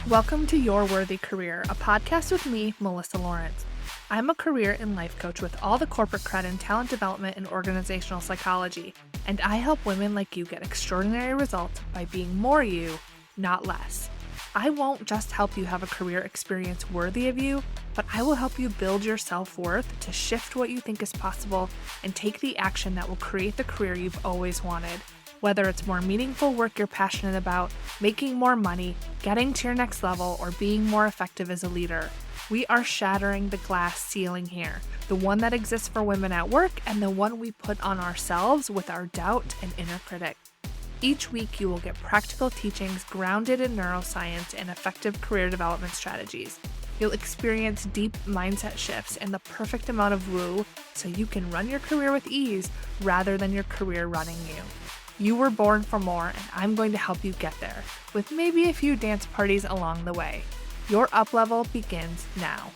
Welcome to Your Worthy Career, a podcast with me, Melissa Lawrence. I'm a career and life coach with all the corporate cred in talent development and organizational psychology, and I help women like you get extraordinary results by being more you, not less. I won't just help you have a career experience worthy of you, but I will help you build your self-worth to shift what you think is possible and take the action that will create the career you've always wanted. Whether it's more meaningful work you're passionate about, making more money, getting to your next level, or being more effective as a leader, we are shattering the glass ceiling here, the one that exists for women at work and the one we put on ourselves with our doubt and inner critic. Each week, you will get practical teachings grounded in neuroscience and effective career development strategies. You'll experience deep mindset shifts and the perfect amount of woo so you can run your career with ease rather than your career running you. You were born for more, and I'm going to help you get there, with maybe a few dance parties along the way. Your up level begins now.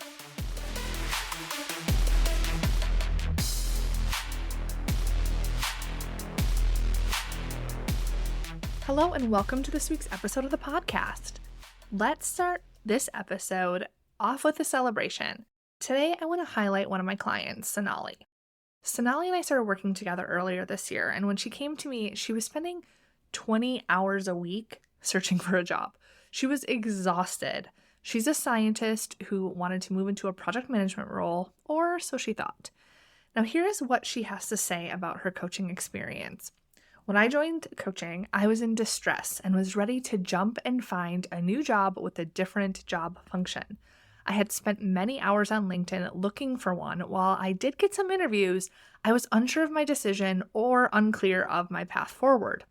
Hello, and welcome to this week's episode of the podcast. Let's start this episode off with a celebration. Today, I want to highlight one of my clients, Sonali. Sonali and I started working together earlier this year, and when she came to me, she was spending 20 hours a week searching for a job. She was exhausted. She's a scientist who wanted to move into a project management role, or so she thought. Now, here's what she has to say about her coaching experience. When I joined coaching, I was in distress and was ready to jump and find a new job with a different job function. I had spent many hours on LinkedIn looking for one. While I did get some interviews, I was unsure of my decision or unclear of my path forward.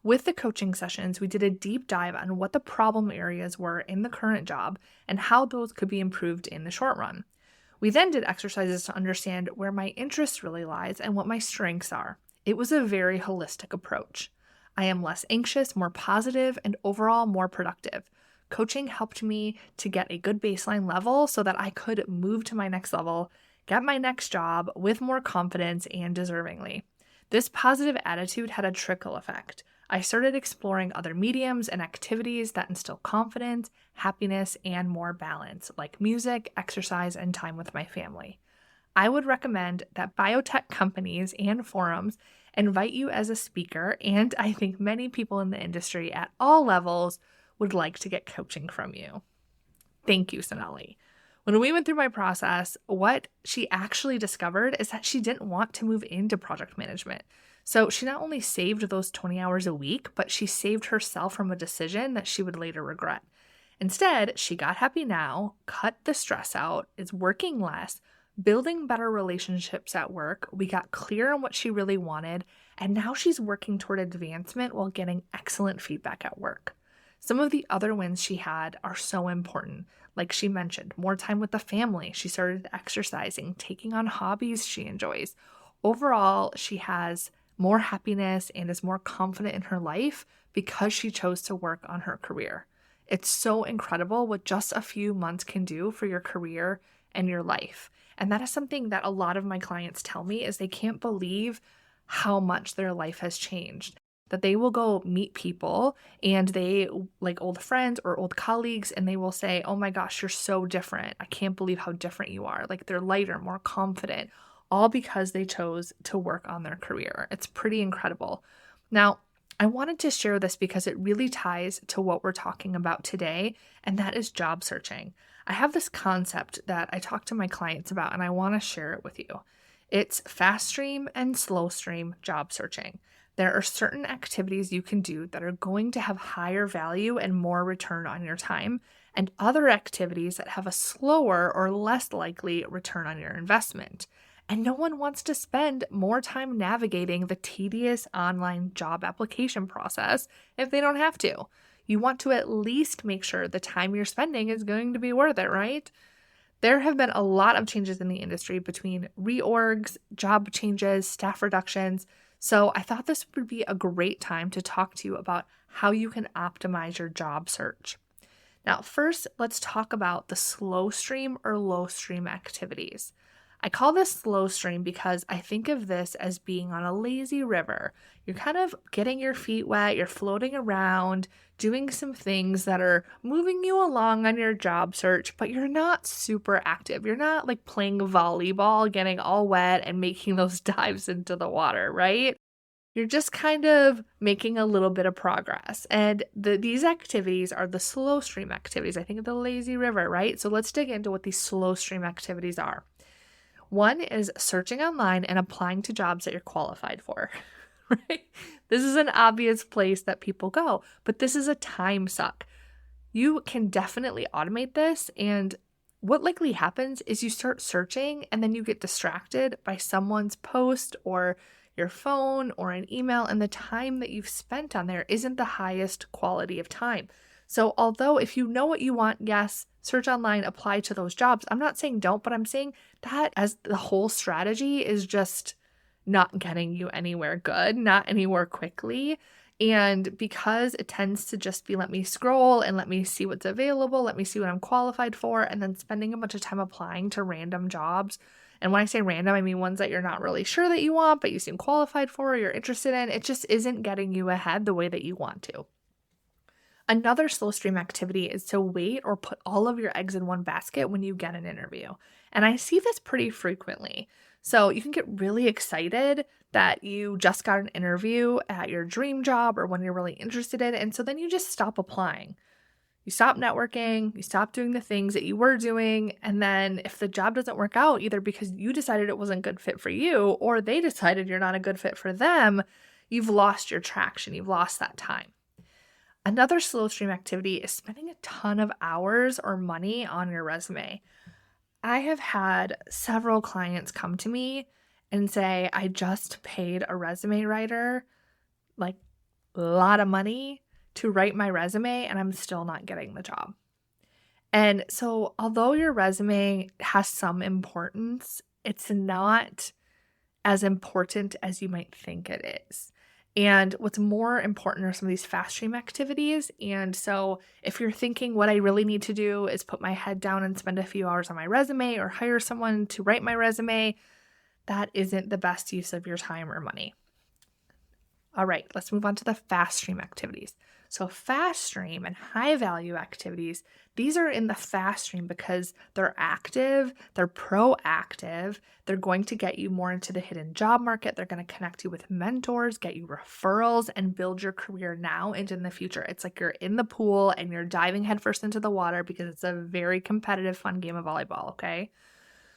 With the coaching sessions, we did a deep dive on what the problem areas were in the current job and how those could be improved in the short run. We then did exercises to understand where my interest really lies and what my strengths are. It was a very holistic approach. I am less anxious, more positive, and overall more productive. Coaching helped me to get a good baseline level so that I could move to my next level, get my next job with more confidence and deservingly. This positive attitude had a trickle effect. I started exploring other mediums and activities that instill confidence, happiness, and more balance, like music, exercise, and time with my family. I would recommend that biotech companies and forums invite you as a speaker, and I think many people in the industry at all levels would like to get coaching from you. Thank you, Sonali. When we went through my process, what she actually discovered is that she didn't want to move into project management. So she not only saved those 20 hours a week, but she saved herself from a decision that she would later regret. Instead, she got happy now, cut the stress out, is working less, building better relationships at work. We got clear on what she really wanted, and now she's working toward advancement while getting excellent feedback at work. Some of the other wins she had are so important. Like she mentioned, more time with the family. She started exercising, taking on hobbies she enjoys. Overall, she has more happiness and is more confident in her life because she chose to work on her career. It's so incredible what just a few months can do for your career and your life. And that is something that a lot of my clients tell me is they can't believe how much their life has changed. That they will go meet people and they like old friends or old colleagues and they will say, oh my gosh, you're so different. I can't believe how different you are. Like they're lighter, more confident, all because they chose to work on their career. It's pretty incredible. Now, I wanted to share this because it really ties to what we're talking about today, and that is job searching. I have this concept that I talk to my clients about and I want to share it with you. It's fast stream and slow stream job searching. There are certain activities you can do that are going to have higher value and more return on your time, and other activities that have a slower or less likely return on your investment. And no one wants to spend more time navigating the tedious online job application process if they don't have to. You want to at least make sure the time you're spending is going to be worth it, right? There have been a lot of changes in the industry between reorgs, job changes, staff reductions. So I thought this would be a great time to talk to you about how you can optimize your job search. Now, first, let's talk about the slow stream or low stream activities. I call this slow stream because I think of this as being on a lazy river. You're kind of getting your feet wet, you're floating around, doing some things that are moving you along on your job search, but you're not super active. You're not like playing volleyball, getting all wet and making those dives into the water, right? You're just kind of making a little bit of progress. And these activities are the slow stream activities. I think of the lazy river, right? So let's dig into what these slow stream activities are. One is searching online and applying to jobs that you're qualified for, right? This is an obvious place that people go, but this is a time suck. You can definitely automate this, and what likely happens is you start searching and then you get distracted by someone's post or your phone or an email, and the time that you've spent on there isn't the highest quality of time. So although if you know what you want, yes, search online, apply to those jobs. I'm not saying don't, but I'm saying that as the whole strategy is just not getting you anywhere good, not anywhere quickly. And because it tends to just be, let me scroll and let me see what's available, let me see what I'm qualified for, and then spending a bunch of time applying to random jobs. And when I say random, I mean ones that you're not really sure that you want, but you seem qualified for, or you're interested in. It just isn't getting you ahead the way that you want to. Another slow stream activity is to wait or put all of your eggs in one basket when you get an interview. And I see this pretty frequently. So you can get really excited that you just got an interview at your dream job or one you're really interested in. And so then you just stop applying. You stop networking, you stop doing the things that you were doing. And then if the job doesn't work out, either because you decided it wasn't a good fit for you or they decided you're not a good fit for them, you've lost your traction. You've lost that time. Another slow stream activity is spending a ton of hours or money on your resume. I have had several clients come to me and say, I just paid a resume writer like a lot of money to write my resume and I'm still not getting the job. And so although your resume has some importance, it's not as important as you might think it is. And what's more important are some of these fast stream activities. And so if you're thinking what I really need to do is put my head down and spend a few hours on my resume or hire someone to write my resume, that isn't the best use of your time or money. All right, let's move on to the fast stream activities. So fast stream and high value activities, these are in the fast stream because they're active, they're proactive, they're going to get you more into the hidden job market, they're going to connect you with mentors, get you referrals, and build your career now and in the future. It's like you're in the pool and you're diving headfirst into the water because it's a very competitive, fun game of volleyball, okay?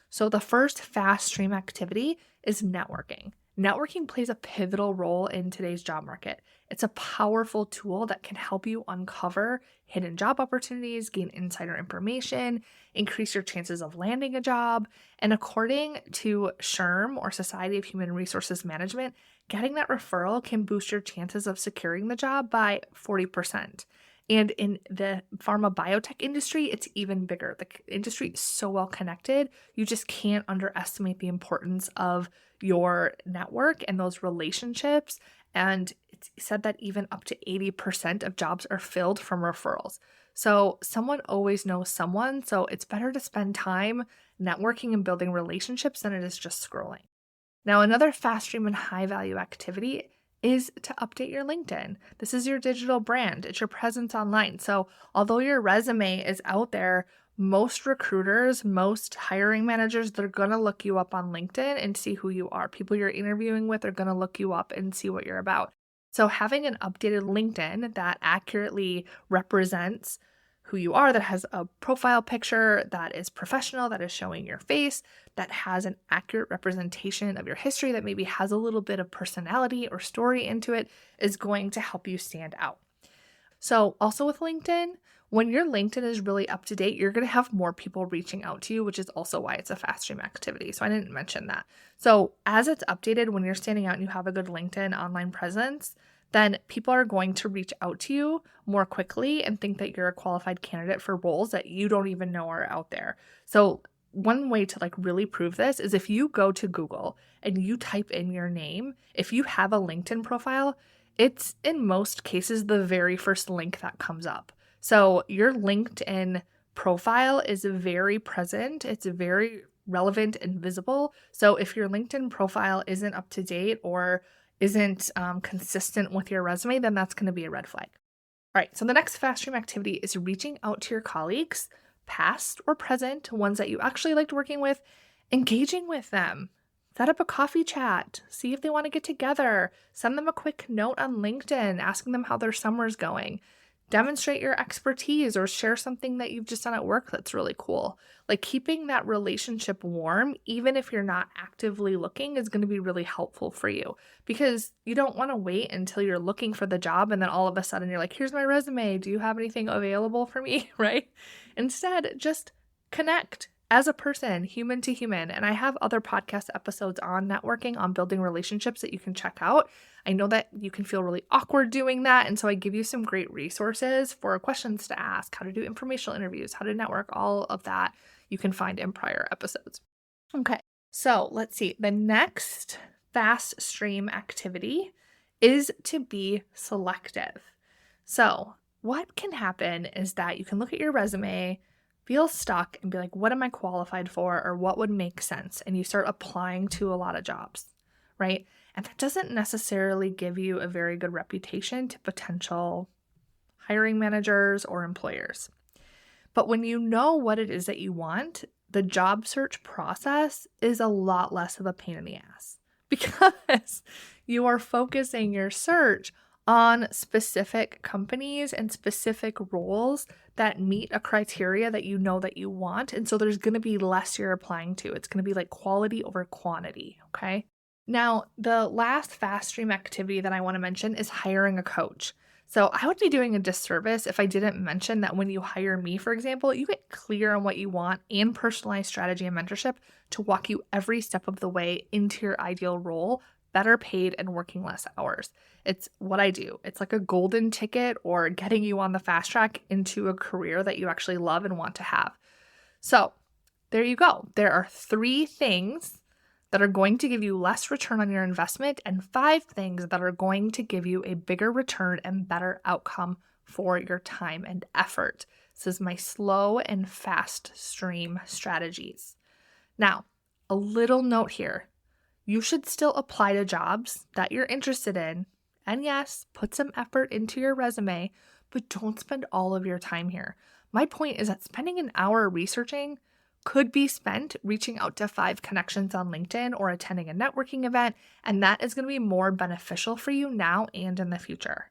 So the first fast stream activity is networking. Networking plays a pivotal role in today's job market. It's a powerful tool that can help you uncover hidden job opportunities, gain insider information, increase your chances of landing a job. And according to SHRM, or Society of Human Resources Management, getting that referral can boost your chances of securing the job by 40%. And in the pharma biotech industry, it's even bigger. The industry is so well connected, you just can't underestimate the importance of your network and those relationships. And it's said that even up to 80% of jobs are filled from referrals. So someone always knows someone. So it's better to spend time networking and building relationships than it is just scrolling. Now, another fast stream and high value activity is to update your LinkedIn. This is your digital brand. It's your presence online. So although your resume is out there, most recruiters, most hiring managers, they're going to look you up on LinkedIn and see who you are. People you're interviewing with are going to look you up and see what you're about. So having an updated LinkedIn that accurately represents who you are, that has a profile picture that is professional, that is showing your face, that has an accurate representation of your history, that maybe has a little bit of personality or story into it, is going to help you stand out. So also with LinkedIn, when your LinkedIn is really up to date, you're going to have more people reaching out to you, which is also why it's a fast stream activity. So I didn't mention that. So as it's updated, when you're standing out and you have a good LinkedIn online presence, then people are going to reach out to you more quickly and think that you're a qualified candidate for roles that you don't even know are out there. So one way to really prove this is if you go to Google and you type in your name, if you have a LinkedIn profile, it's in most cases the very first link that comes up. So your LinkedIn profile is very present. It's very relevant and visible. So if your LinkedIn profile isn't up to date or isn't consistent with your resume, then that's going to be a red flag. All right, so the next fast stream activity is reaching out to your colleagues, past or present, ones that you actually liked working with, engaging with them. Set up a coffee chat, see if they want to get together, send them a quick note on LinkedIn asking them how their summer's going. Demonstrate your expertise or share something that you've just done at work that's really cool. Like keeping that relationship warm, even if you're not actively looking, is going to be really helpful for you because you don't want to wait until you're looking for the job and then all of a sudden you're like, here's my resume. Do you have anything available for me? Right? Instead, just connect as a person, human to human. And I have other podcast episodes on networking, on building relationships that you can check out. I know that you can feel really awkward doing that. And so I give you some great resources for questions to ask, how to do informational interviews, how to network, all of that you can find in prior episodes. Okay, so let's see. The next fast stream activity is to be selective. So what can happen is that you can look at your resume, feel stuck and be like, what am I qualified for or what would make sense? And you start applying to a lot of jobs, right? And that doesn't necessarily give you a very good reputation to potential hiring managers or employers. But when you know what it is that you want, the job search process is a lot less of a pain in the ass because you are focusing your search on specific companies and specific roles that meet a criteria that you know that you want. And so there's going to be less you're applying to. It's going to be like quality over quantity, okay? Now, the last fast stream activity that I want to mention is hiring a coach. So I would be doing a disservice if I didn't mention that when you hire me, for example, you get clear on what you want and personalized strategy and mentorship to walk you every step of the way into your ideal role, better paid and working less hours. It's what I do. It's like a golden ticket or getting you on the fast track into a career that you actually love and want to have. So there you go. There are 3 things that are going to give you less return on your investment and 5 things that are going to give you a bigger return and better outcome for your time and effort. This is my slow and fast stream strategies. Now, a little note here. You should still apply to jobs that you're interested in. And yes, put some effort into your resume, but don't spend all of your time here. My point is that spending an hour researching could be spent reaching out to 5 connections on LinkedIn or attending a networking event, and that is going to be more beneficial for you now and in the future.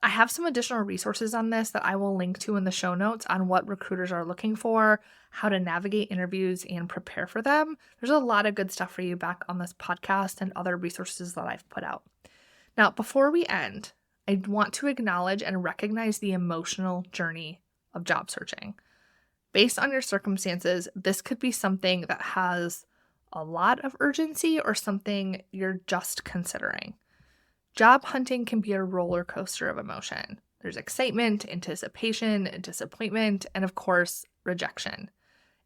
I have some additional resources on this that I will link to in the show notes on what recruiters are looking for, how to navigate interviews and prepare for them. There's a lot of good stuff for you back on this podcast and other resources that I've put out. Now, before we end, I want to acknowledge and recognize the emotional journey of job searching. Based on your circumstances, this could be something that has a lot of urgency or something you're just considering. Job hunting can be a roller coaster of emotion. There's excitement, anticipation, disappointment, and of course, rejection.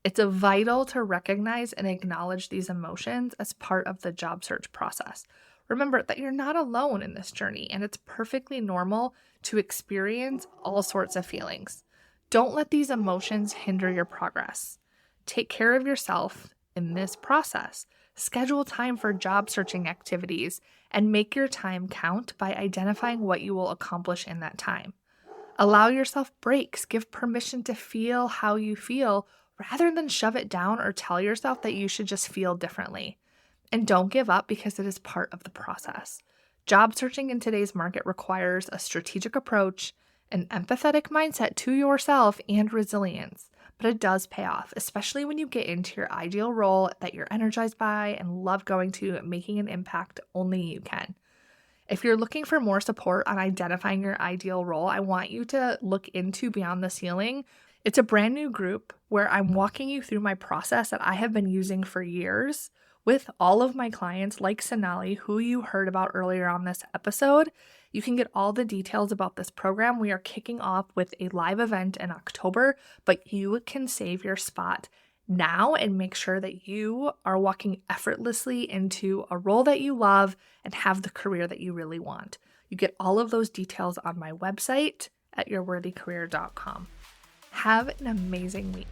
It's vital to recognize and acknowledge these emotions as part of the job search process. Remember that you're not alone in this journey, and it's perfectly normal to experience all sorts of feelings. Don't let these emotions hinder your progress. Take care of yourself in this process. Schedule time for job searching activities and make your time count by identifying what you will accomplish in that time. Allow yourself breaks. Give permission to feel how you feel rather than shove it down or tell yourself that you should just feel differently. And don't give up because it is part of the process. Job searching in today's market requires a strategic approach, an empathetic mindset to yourself, and resilience. But it does pay off, especially when you get into your ideal role that you're energized by and love going to, making an impact only you can. If you're looking for more support on identifying your ideal role, I want you to look into Beyond the Ceiling. It's a brand new group where I'm walking you through my process that I have been using for years with all of my clients like Sonali, who you heard about earlier on this episode. You can get all the details about this program. We are kicking off with a live event in October, but you can save your spot now and make sure that you are walking effortlessly into a role that you love and have the career that you really want. You get all of those details on my website at yourworthycareer.com. Have an amazing week.